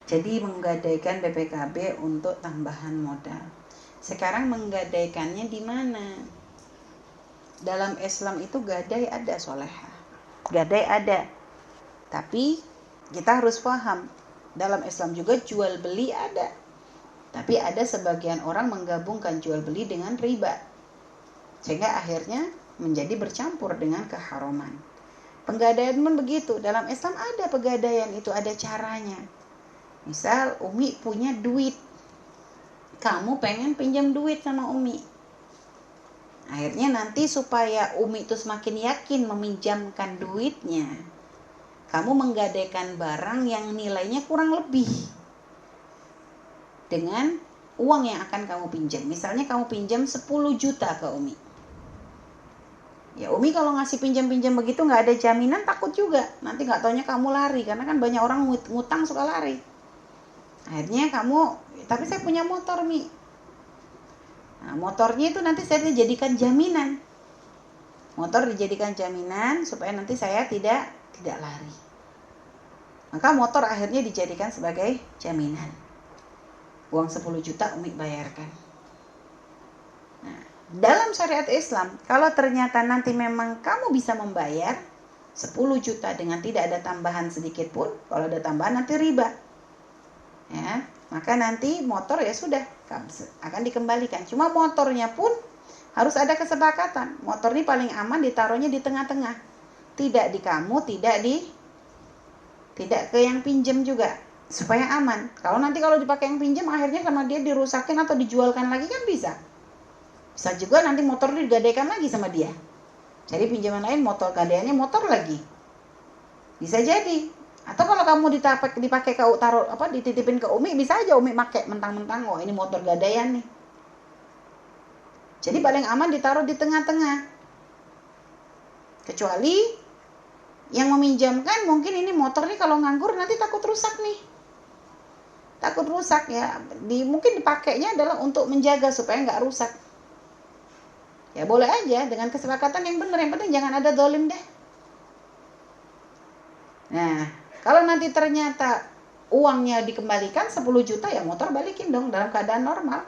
Jadi menggadaikan BPKB untuk tambahan modal. Sekarang menggadaikannya di mana? Dalam Islam itu gadai ada soleha, gadai ada. Tapi kita harus paham, dalam Islam juga jual beli ada. Tapi ada sebagian orang menggabungkan jual beli dengan riba, sehingga akhirnya menjadi bercampur dengan keharaman. Penggadaian pun begitu. Dalam Islam ada pegadaian, itu ada caranya. Misal Umi punya duit, kamu pengen pinjam duit sama Umi. Akhirnya nanti supaya Umi itu semakin yakin meminjamkan duitnya, kamu menggadaikan barang yang nilainya kurang lebih dengan uang yang akan kamu pinjam. Misalnya kamu pinjam 10 juta ke Umi. Ya Umi kalau ngasih pinjam-pinjam begitu nggak ada jaminan, takut juga. Nanti nggak taunya kamu lari, karena kan banyak orang ngutang suka lari. Akhirnya kamu, tapi saya punya motor Mi. Nah, motornya itu nanti saya dijadikan jaminan. Motor dijadikan jaminan supaya nanti saya tidak lari. Maka motor akhirnya dijadikan sebagai jaminan. Uang 10 juta Umi bayarkan. Nah, dalam syariat Islam, kalau ternyata nanti memang kamu bisa membayar 10 juta dengan tidak ada tambahan sedikit pun, kalau ada tambahan nanti riba. Ya, maka nanti motor ya sudah akan dikembalikan. Cuma motornya pun harus ada kesepakatan. Motor ini paling aman ditaruhnya di tengah-tengah, tidak di kamu, tidak ke yang pinjam juga, supaya aman. Kalau dipakai yang pinjam akhirnya sama dia dirusakin atau dijualkan lagi kan bisa juga nanti motor digadaikan lagi sama dia. Jadi pinjaman lain motor, gadaiannya motor lagi, bisa jadi. Atau kalau kamu dipakai ke taruh dititipin ke Umi, bisa aja Umi pakai mentang-mentang ini motor gadaian nih. Jadi paling aman ditaruh di tengah-tengah. Kecuali yang meminjamkan mungkin ini motor nih kalau nganggur nanti takut rusak nih. Takut rusak ya. Mungkin dipakainya adalah untuk menjaga supaya nggak rusak. Ya boleh aja dengan kesepakatan yang benar, yang penting jangan ada dolim deh. Nah, kalau nanti ternyata uangnya dikembalikan 10 juta, ya motor balikin dong dalam keadaan normal.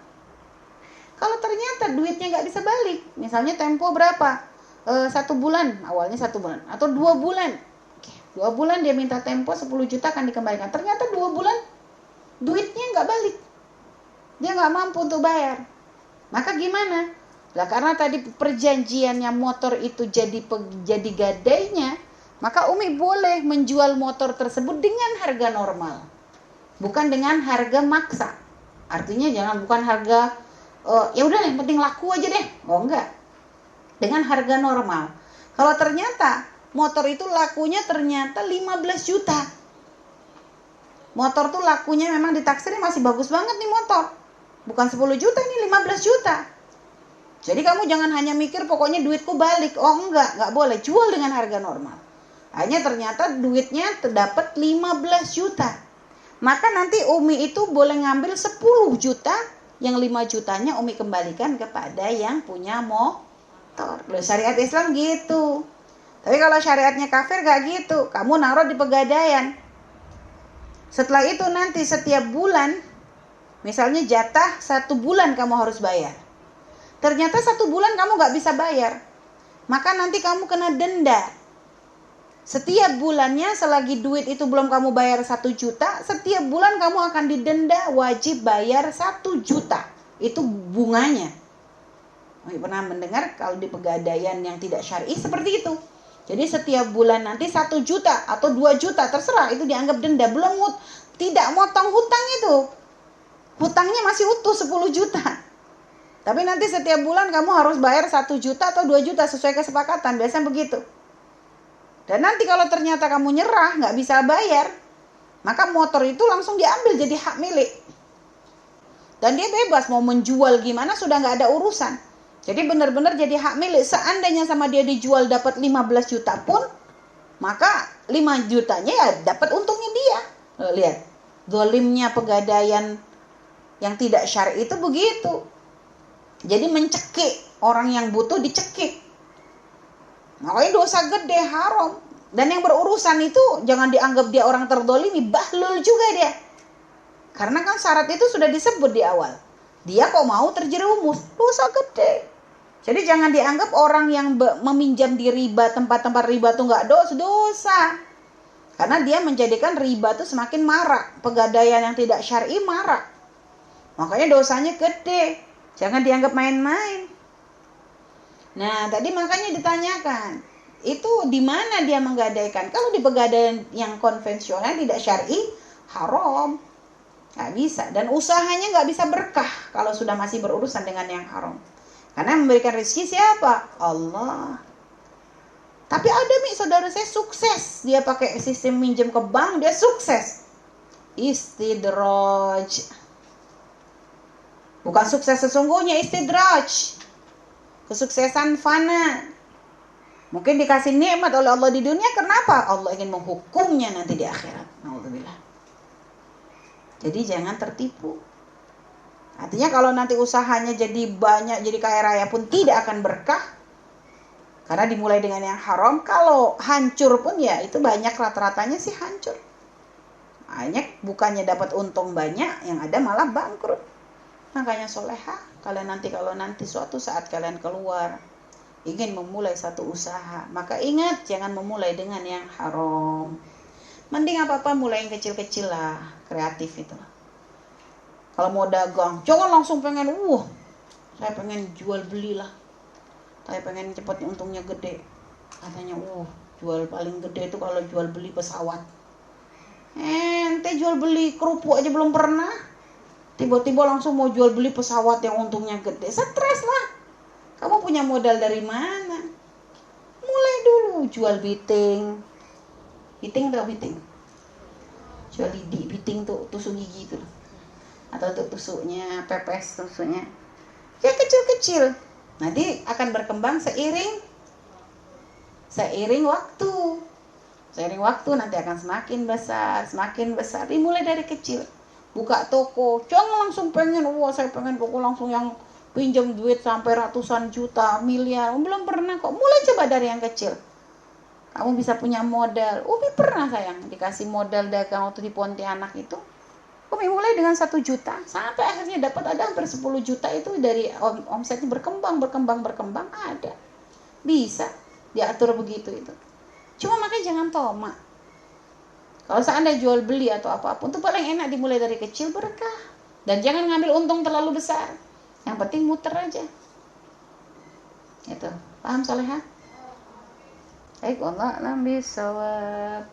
Kalau ternyata duitnya nggak bisa balik, misalnya tempo berapa? 1 bulan, awalnya 1 bulan atau 2 bulan. Oke, 2 bulan dia minta tempo 10 juta akan dikembalikan. Ternyata 2 bulan duitnya nggak balik. Dia nggak mampu untuk bayar. Maka gimana? Lah karena tadi perjanjiannya motor itu jadi gadainya, maka Umi boleh menjual motor tersebut dengan harga normal, bukan dengan harga maksa. Artinya bukan harga ya udah yang penting laku aja deh. Oh enggak, dengan harga normal. Kalau ternyata motor itu lakunya ternyata 15 juta, motor tuh lakunya memang ditaksirnya masih bagus banget nih motor, bukan 10 juta, ini 15 juta. Jadi kamu jangan hanya mikir pokoknya duitku balik. Oh enggak boleh, jual dengan harga normal. Hanya ternyata duitnya terdapat 15 juta. Maka nanti Umi itu boleh ngambil 10 juta, yang 5 jutanya Umi kembalikan kepada yang punya motor. Loh, syariat Islam gitu. Tapi kalau syariatnya kafir gak gitu. Kamu naruh di pegadaian. Setelah itu nanti setiap bulan, misalnya jatah 1 bulan kamu harus bayar. Ternyata 1 bulan kamu gak bisa bayar, maka nanti kamu kena denda. Setiap bulannya selagi duit itu belum kamu bayar 1 juta, setiap bulan kamu akan didenda wajib bayar 1 juta. Itu bunganya. Pernah mendengar kalau di pegadaian yang tidak syar'i seperti itu. Jadi setiap bulan nanti 1 juta atau 2 juta terserah, itu dianggap denda. Tidak motong hutang itu. Hutangnya masih utuh 10 juta. Tapi nanti setiap bulan kamu harus bayar 1 juta atau 2 juta sesuai kesepakatan. Biasanya begitu. Dan nanti kalau ternyata kamu nyerah, nggak bisa bayar, maka motor itu langsung diambil jadi hak milik. Dan dia bebas mau menjual gimana, sudah nggak ada urusan. Jadi benar-benar jadi hak milik. Seandainya sama dia dijual dapat 15 juta pun, maka 5 jutanya ya dapat untungnya dia. Lihat, zalimnya pegadaian yang tidak syar'i itu begitu. Jadi mencekik, orang yang butuh dicekik. Makanya dosa gede, haram. Dan yang berurusan itu jangan dianggap dia orang terdolimi, bahlul juga dia. Karena kan syarat itu sudah disebut di awal. Dia kok mau terjerumus, dosa gede. Jadi jangan dianggap orang yang meminjam di riba, tempat-tempat riba itu nggak dosa. Karena dia menjadikan riba itu semakin marak. Pegadaian yang tidak syar'i marak. Makanya dosanya gede. Jangan dianggap main-main. Nah, tadi makanya ditanyakan, itu di mana dia menggadaikan? Kalau di pegadaian yang konvensional tidak syar'i, haram. Nggak bisa. Dan usahanya nggak bisa berkah kalau sudah masih berurusan dengan yang haram. Karena yang memberikan rezeki siapa? Allah. Tapi ada saudara saya sukses. Dia pakai sistem minjem ke bank, dia sukses. Istidraj. Bukan sukses sesungguhnya, istidraj. Kesuksesan fana. Mungkin dikasih nikmat oleh Allah di dunia, kenapa? Allah ingin menghukumnya nanti di akhirat. Naudzubillah. Jadi jangan tertipu. Artinya kalau nanti usahanya jadi banyak, jadi kaya raya pun tidak akan berkah. Karena dimulai dengan yang haram. Kalau hancur pun ya itu banyak, rata-ratanya sih hancur. Banyak bukannya dapat untung banyak, yang ada malah bangkrut. Makanya solehah, kalau nanti suatu saat kalian keluar ingin memulai satu usaha, maka ingat jangan memulai dengan yang haram. Mending apa-apa mulai yang kecil-kecil lah, kreatif itu. Kalau mau dagang, jangan langsung pengen, saya pengen jual beli lah. Saya pengen cepat untungnya gede. Katanya, jual paling gede itu kalau jual beli pesawat. Ente jual beli kerupuk aja belum pernah. Tiba-tiba langsung mau jual beli pesawat yang untungnya gede. Stres lah. Kamu punya modal dari mana? Mulai dulu jual biting. Biting atau biting? Jual lidi, biting tuh tusuk gigi tuh. Atau tuh tusuknya, pepes tusuknya. Ya kecil-kecil. Nanti akan berkembang seiring waktu. Seiring waktu nanti akan semakin besar. Dimulai dari kecil. Buka toko, jangan langsung pengen, saya pengen toko langsung yang pinjam duit sampai ratusan juta, miliar. Belum pernah kok. Mulai coba dari yang kecil. Kamu bisa punya modal. Umi pernah sayang dikasih modal dagang waktu di Pontianak itu. Umi mulai dengan 1 juta sampai akhirnya dapat ada hampir 10 juta itu dari omsetnya berkembang ada. Bisa diatur begitu itu. Cuma makanya jangan tomak. Kalau seandainya jual beli atau apapun itu paling enak dimulai dari kecil, berkah. Dan jangan ngambil untung terlalu besar. Yang penting muter aja. Itu. Paham Solehah? Baik, Allah alam bisawab.